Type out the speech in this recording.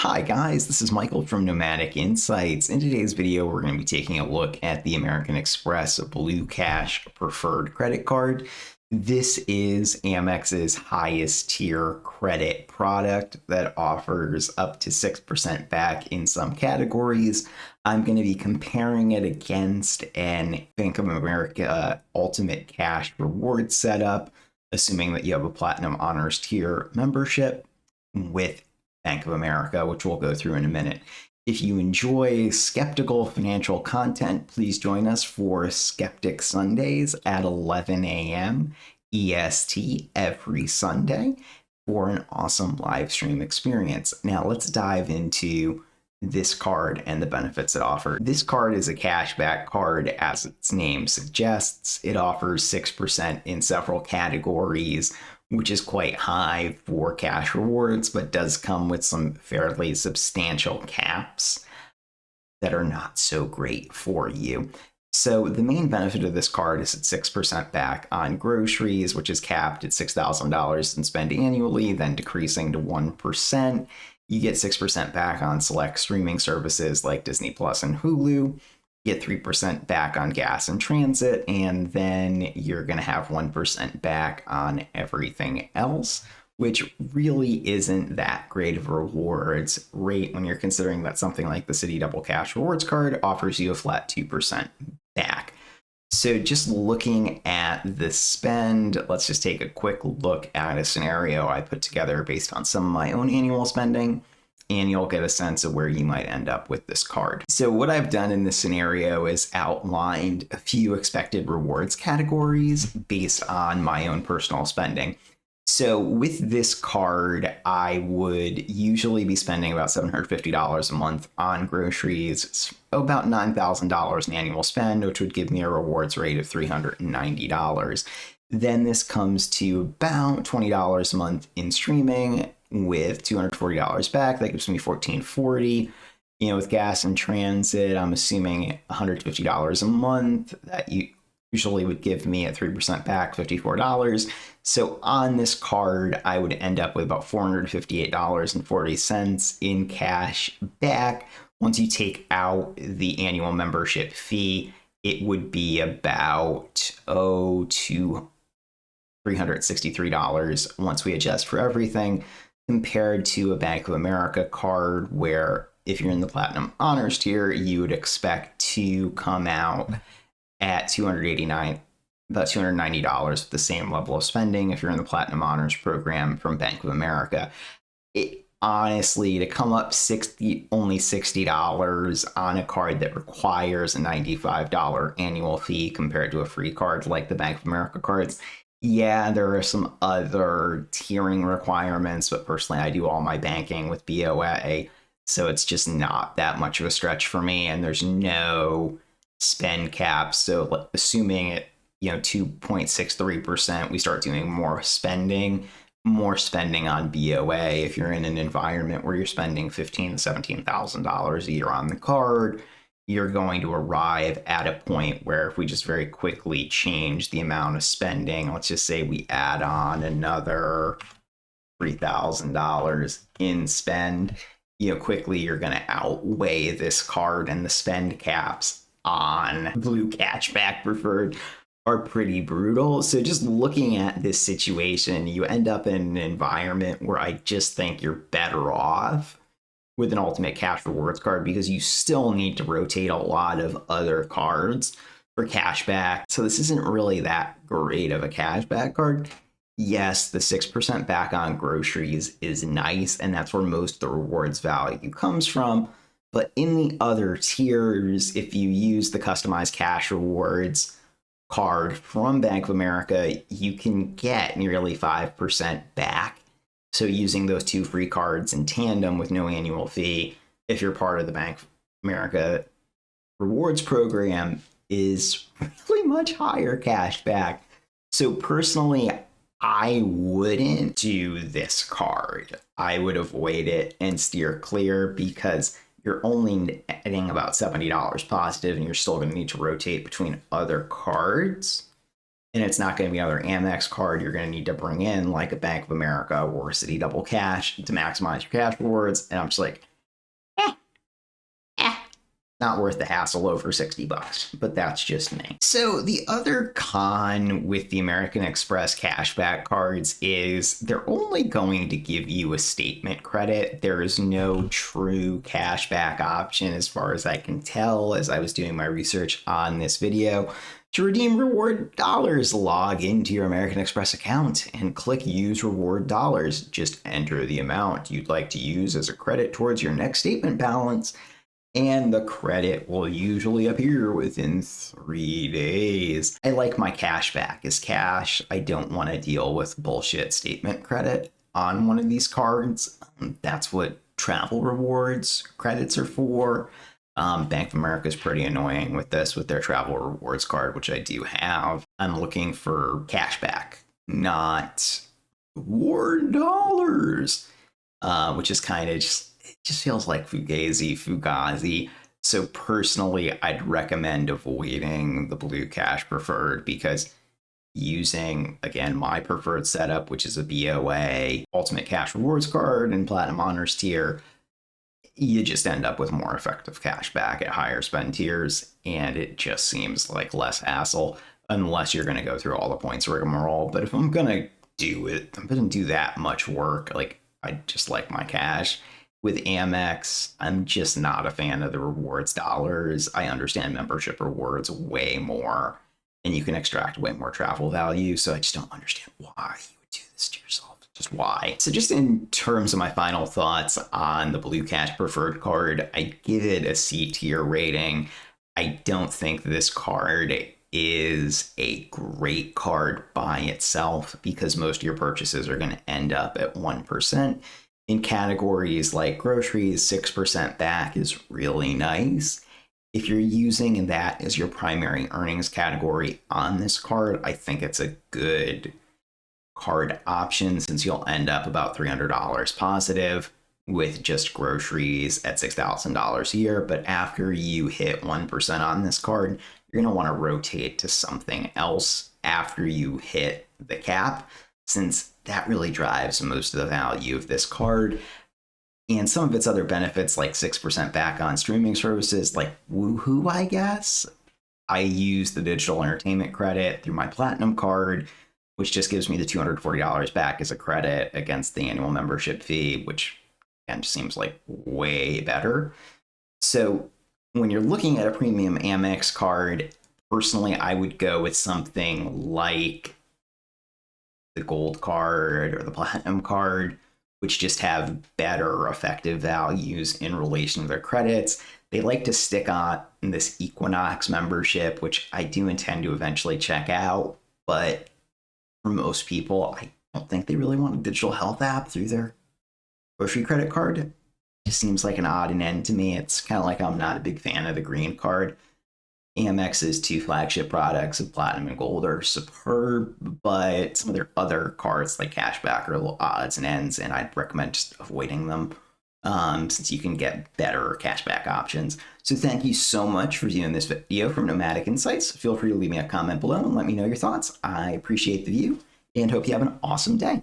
Hi guys, this is Michael from Nomadic Insights. In today's video, we're going to be taking a look at the American Express Blue Cash Preferred credit card. This is Amex's highest tier credit product that offers up to 6% back in some categories. I'm going to be comparing it against an Bank of America Ultimate Cash Reward setup, assuming that you have a Platinum Honors tier membership with Bank of America, which we'll go through in a minute. If you enjoy skeptical financial content, please join us for Skeptic Sundays at 11 a.m. EST every Sunday for an awesome live stream experience. Now let's dive into this card and the benefits it offers. This card is a cashback card, as its name suggests. It offers 6% in several categories, which is quite high for cash rewards, but does come with some fairly substantial caps that are not so great for you. So the main benefit of this card is it's 6% back on groceries, which is capped at $6,000 in spend annually, then decreasing to 1%. You get 6% back on select streaming services like Disney Plus and Hulu. Get 3% back on gas and transit, and then you're going to have 1% back on everything else, which really isn't that great of a rewards rate when you're considering that something like the Citi Double Cash Rewards card offers you a flat 2% back. So just looking at the spend, let's just take a quick look at a scenario I put together based on some of my own annual spending, and you'll get a sense of where you might end up with this card. So what I've done in this scenario is outlined a few expected rewards categories based on my own personal spending. So with this card, I would usually be spending about $750 a month on groceries. It's about $9,000 in annual spend, which would give me a rewards rate of $390. Then this comes to about $20 a month in streaming with $240 back. That gives me $1,440. With gas and transit, I'm assuming $150 a month. That usually would give me at 3% back $54. So on this card, I would end up with about $458.40 in cash back. Once you take out the annual membership fee, it would be about $363 once we adjust for everything, compared to a Bank of America card where if you're in the Platinum Honors tier, you would expect to come out at about $290 with the same level of spending if you're in the Platinum Honors program from Bank of America. Honestly, to come up only $60 on a card that requires a $95 annual fee compared to a free card like the Bank of America cards, yeah, there are some other tiering requirements, but personally, I do all my banking with BOA, so it's just not that much of a stretch for me, and there's no spend cap. So assuming it, 2.63%, we start doing more spending on BOA. If you're in an environment where you're spending $15,000 to $17,000 a year on the card, you're going to arrive at a point where if we just very quickly change the amount of spending, let's just say we add on another $3,000 in spend, quickly you're going to outweigh this card, and the spend caps on Blue Cashback Preferred are pretty brutal. So just looking at this situation, you end up in an environment where I just think you're better off with an Ultimate Cash Rewards card, because you still need to rotate a lot of other cards for cashback. So this isn't really that great of a cashback card. Yes, the 6% back on groceries is nice, and that's where most of the rewards value comes from. But in the other tiers, if you use the customized cash rewards card from Bank of America, you can get nearly 5% back. So using those two free cards in tandem with no annual fee, if you're part of the Bank of America rewards program, is really much higher cash back. So personally, I wouldn't do this card. I would avoid it and steer clear, because you're only netting about $70 positive, and you're still going to need to rotate between other cards. And it's not going to be another Amex card you're going to need to bring in like a Bank of America or a Citi Double Cash to maximize your cash rewards. And I'm just like, not worth the hassle over 60 bucks, but that's just me. So the other con with the American Express cashback cards is they're only going to give you a statement credit. There is no true cashback option as far as I can tell as I was doing my research on this video. To redeem reward dollars, log into your American Express account and click use reward dollars. Just enter the amount you'd like to use as a credit towards your next statement balance, and the credit will usually appear within 3 days. I like my cash back as cash. I don't want to deal with bullshit statement credit on one of these cards. That's what travel rewards credits are for. Bank of America is pretty annoying with this, with their travel rewards card, which I do have. I'm looking for cash back, not reward dollars, which is kind of just feels like Fugazi. So personally, I'd recommend avoiding the Blue Cash Preferred because using, again, my preferred setup, which is a BOA, Ultimate Cash Rewards card, and Platinum Honors tier, you just end up with more effective cash back at higher spend tiers, and it just seems like less hassle unless you're going to go through all the points rigmarole. But if I'm going to do it, I'm going to do that much work. Like, I just like my cash. With Amex, I'm just not a fan of the rewards dollars. I understand membership rewards way more, and you can extract way more travel value. So I just don't understand why you would do this to yourself. Just why? So just in terms of my final thoughts on the Blue Cash Preferred card, I give it a C tier rating. I don't think this card is a great card by itself because most of your purchases are going to end up at 1%. In categories like groceries, 6% back is really nice. If you're using that as your primary earnings category on this card, I think it's a good card option since you'll end up about $300 positive with just groceries at $6,000 a year. But after you hit 1% on this card, you're going to want to rotate to something else after you hit the cap, since that really drives most of the value of this card. And some of its other benefits, like 6% back on streaming services, like Woohoo, I guess. I use the digital entertainment credit through my Platinum card, which just gives me the $240 back as a credit against the annual membership fee, which again just seems like way better. So when you're looking at a premium Amex card, personally, I would go with something like the gold card or the platinum card, which just have better effective values in relation to their credits. They like to stick on this Equinox membership, which I do intend to eventually check out, but for most people, I don't think they really want a digital health app through their grocery credit card. It just seems like an odd end to me. It's kind of like I'm not a big fan of the green card. Amex's two flagship products of Platinum and Gold are superb, but some of their other cards like Cashback are little odds and ends, and I'd recommend just avoiding them since you can get better cashback options. So thank you so much for viewing this video from Nomadic Insights. Feel free to leave me a comment below and let me know your thoughts. I appreciate the view and hope you have an awesome day.